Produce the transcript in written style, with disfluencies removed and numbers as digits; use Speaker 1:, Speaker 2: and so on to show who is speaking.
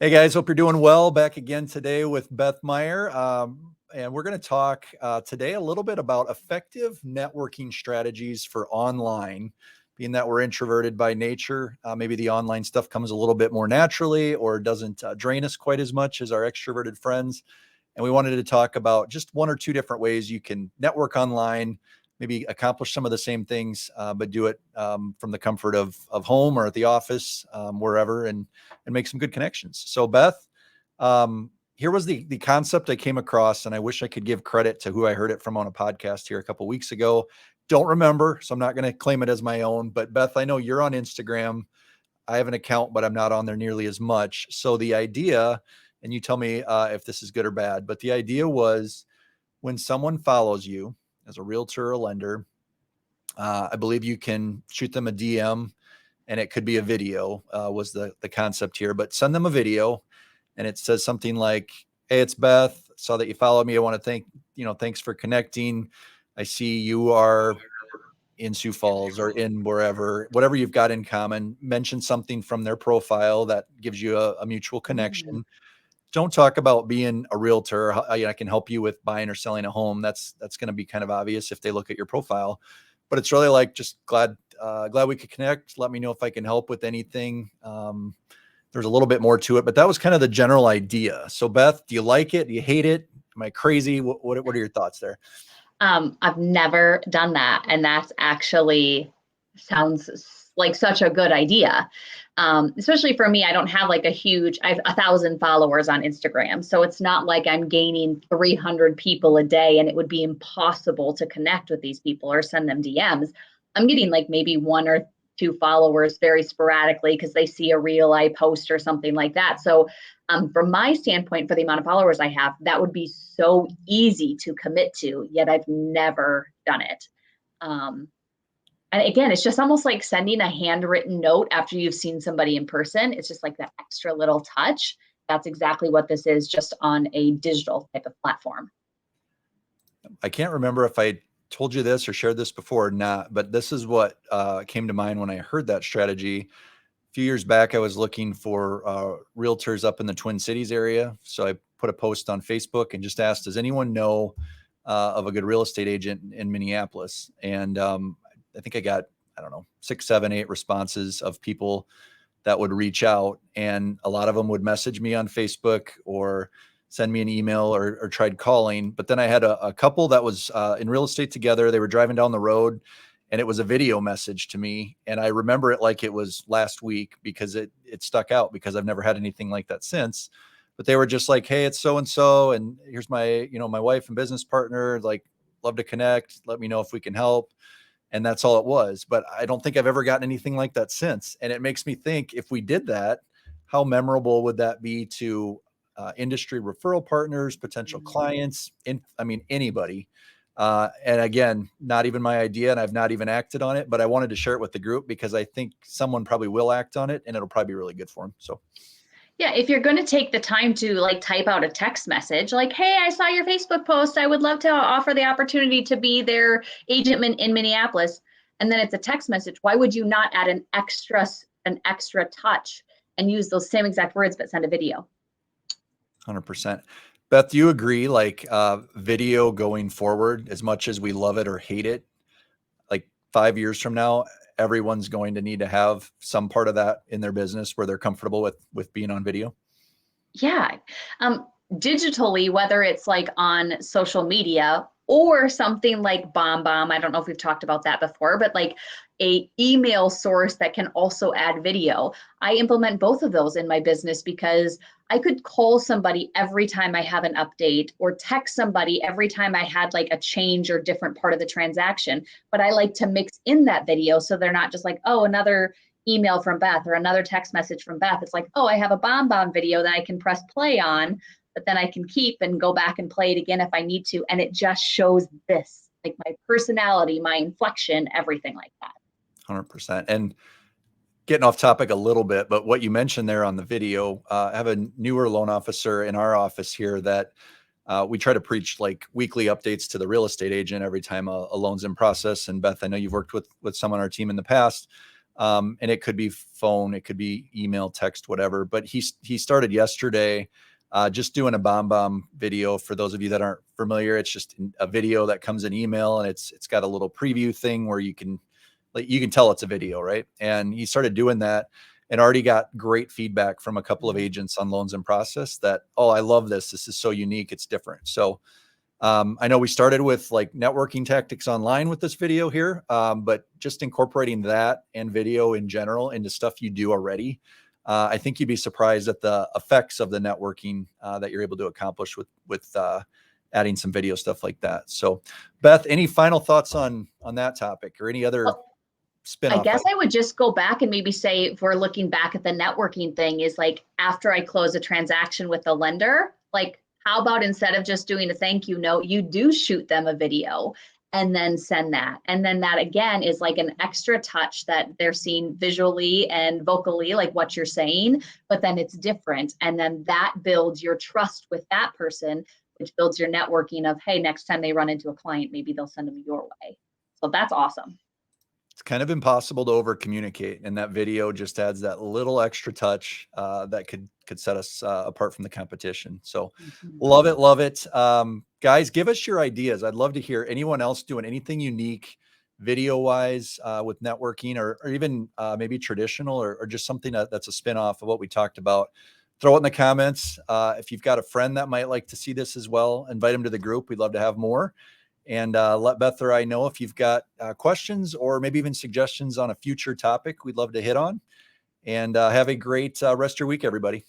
Speaker 1: Hey guys, hope you're doing well. Back again today with Beth Meyer. And we're going to talk today a little bit about effective networking strategies for online. Being that we're introverted by nature, maybe the online stuff comes a little bit more naturally or doesn't drain us quite as much as our extroverted friends. And we wanted to talk about just one or two different ways you can network online, maybe accomplish some of the same things, but do it from the comfort of home or at the office, wherever, and make some good connections. So Beth, here was the concept I came across, and I wish I could give credit to who I heard it from on a podcast here a couple weeks ago. Don't remember, so I'm not going to claim it as my own. But Beth, I know you're on Instagram. I have an account, but I'm not on there nearly as much. So the idea, and you tell me if this is good or bad, but the idea was when someone follows you as a realtor or a lender, I believe you can shoot them a DM, and it could be a video, was the concept here, but send them a video and it says something like, "Hey, it's Beth. Saw that you followed me. I want to thanks for connecting. I see you are in Sioux Falls or in whatever you've got in common. Mention something from their profile that gives you a mutual connection. Don't talk about being a realtor. I can help you with buying or selling a home. That's going to be kind of obvious if they look at your profile, but it's really like, just glad we could connect. Let me know if I can help with anything. There's a little bit more to it, but that was kind of the general idea. So Beth, do you like it? Do you hate it? Am I crazy? What are your thoughts there?
Speaker 2: I've never done that. And that's actually sounds like such a good idea. Especially for me, I don't have like I have 1,000 followers on Instagram. So it's not like I'm gaining 300 people a day and it would be impossible to connect with these people or send them DMs. I'm getting like maybe one or two followers very sporadically because they see a reel I post or something like that. So from my standpoint, for the amount of followers I have, that would be so easy to commit to, yet I've never done it. And again, it's just almost like sending a handwritten note after you've seen somebody in person. It's just like that extra little touch. That's exactly what this is, just on a digital type of platform.
Speaker 1: I can't remember if I told you this or shared this before or not, but this is what came to mind when I heard that strategy. A few years back, I was looking for realtors up in the Twin Cities area. So I put a post on Facebook and just asked, does anyone know of a good real estate agent in Minneapolis? And I think I got, I don't know, 6, 7, 8 responses of people that would reach out. And a lot of them would message me on Facebook or send me an email or tried calling. But then I had a couple that was in real estate together. They were driving down the road and it was a video message to me. And I remember it like it was last week because it stuck out, because I've never had anything like that since. But they were just like, "Hey, it's so-and-so. And here's my wife and business partner, like, love to connect. Let me know if we can help." And that's all it was. But I don't think I've ever gotten anything like that since. And it makes me think, if we did that, how memorable would that be to industry referral partners, potential clients, anybody. And again, not even my idea, and I've not even acted on it, but I wanted to share it with the group because I think someone probably will act on it and it'll probably be really good for them. So
Speaker 2: Yeah, if you're going to take the time to like type out a text message like, "Hey, I saw your Facebook post. I would love to offer the opportunity to be their agent in Minneapolis." And then it's a text message. Why would you not add an extra touch and use those same exact words but send a video?
Speaker 1: 100%. Beth, do you agree, like video going forward, as much as we love it or hate it, like 5 years from now, everyone's going to need to have some part of that in their business where they're comfortable with being on video?
Speaker 2: Yeah. Digitally, whether it's like on social media or something like BombBomb. I don't know if we've talked about that before, but like a email source that can also add video. I implement both of those in my business because I could call somebody every time I have an update or text somebody every time I had like a change or different part of the transaction. But I like to mix in that video so they're not just like, oh, another email from Beth or another text message from Beth. It's like, oh, I have a BombBomb video that I can press play on, but then I can keep and go back and play it again if I need to. And it just shows this, like my personality, my inflection, everything like that.
Speaker 1: 100%. And getting off topic a little bit, but what you mentioned there on the video, I have a newer loan officer in our office here that we try to preach like weekly updates to the real estate agent every time a loan's in process. And Beth, I know you've worked with some on our team in the past. And it could be phone, it could be email, text, whatever. But he started yesterday just doing a bomb video. For those of you that aren't familiar, it's just a video that comes in email, and it's got a little preview thing where you can tell it's a video, right? And he started doing that and already got great feedback from a couple of agents on loans in process that, oh, I love this. This is so unique. It's different. So I know we started with like networking tactics online with this video here, but just incorporating that and video in general into stuff you do already. I think you'd be surprised at the effects of the networking that you're able to accomplish with adding some video stuff like that. So, Beth, any final thoughts on that topic or any other
Speaker 2: I
Speaker 1: spin-off?
Speaker 2: guess I would just go back and maybe say, if we're looking back at the networking thing, is like after I close a transaction with the lender, like how about instead of just doing a thank you note, you do shoot them a video and then send that. And then that again is like an extra touch that they're seeing visually and vocally, like what you're saying, but then it's different. And then that builds your trust with that person, which builds your networking of, hey, next time they run into a client, maybe they'll send them your way. So that's awesome.
Speaker 1: It's kind of impossible to over communicate, and that video just adds that little extra touch that could set us apart from the competition. So love it. Guys, give us your ideas. I'd love to hear anyone else doing anything unique video wise with networking, or even maybe traditional, or just something that's a spin-off of what we talked about. Throw it in the comments. If you've got a friend that might like to see this as well, invite them to the group. We'd love to have more. And let Beth or I know if you've got questions or maybe even suggestions on a future topic we'd love to hit on. And have a great rest of your week, everybody.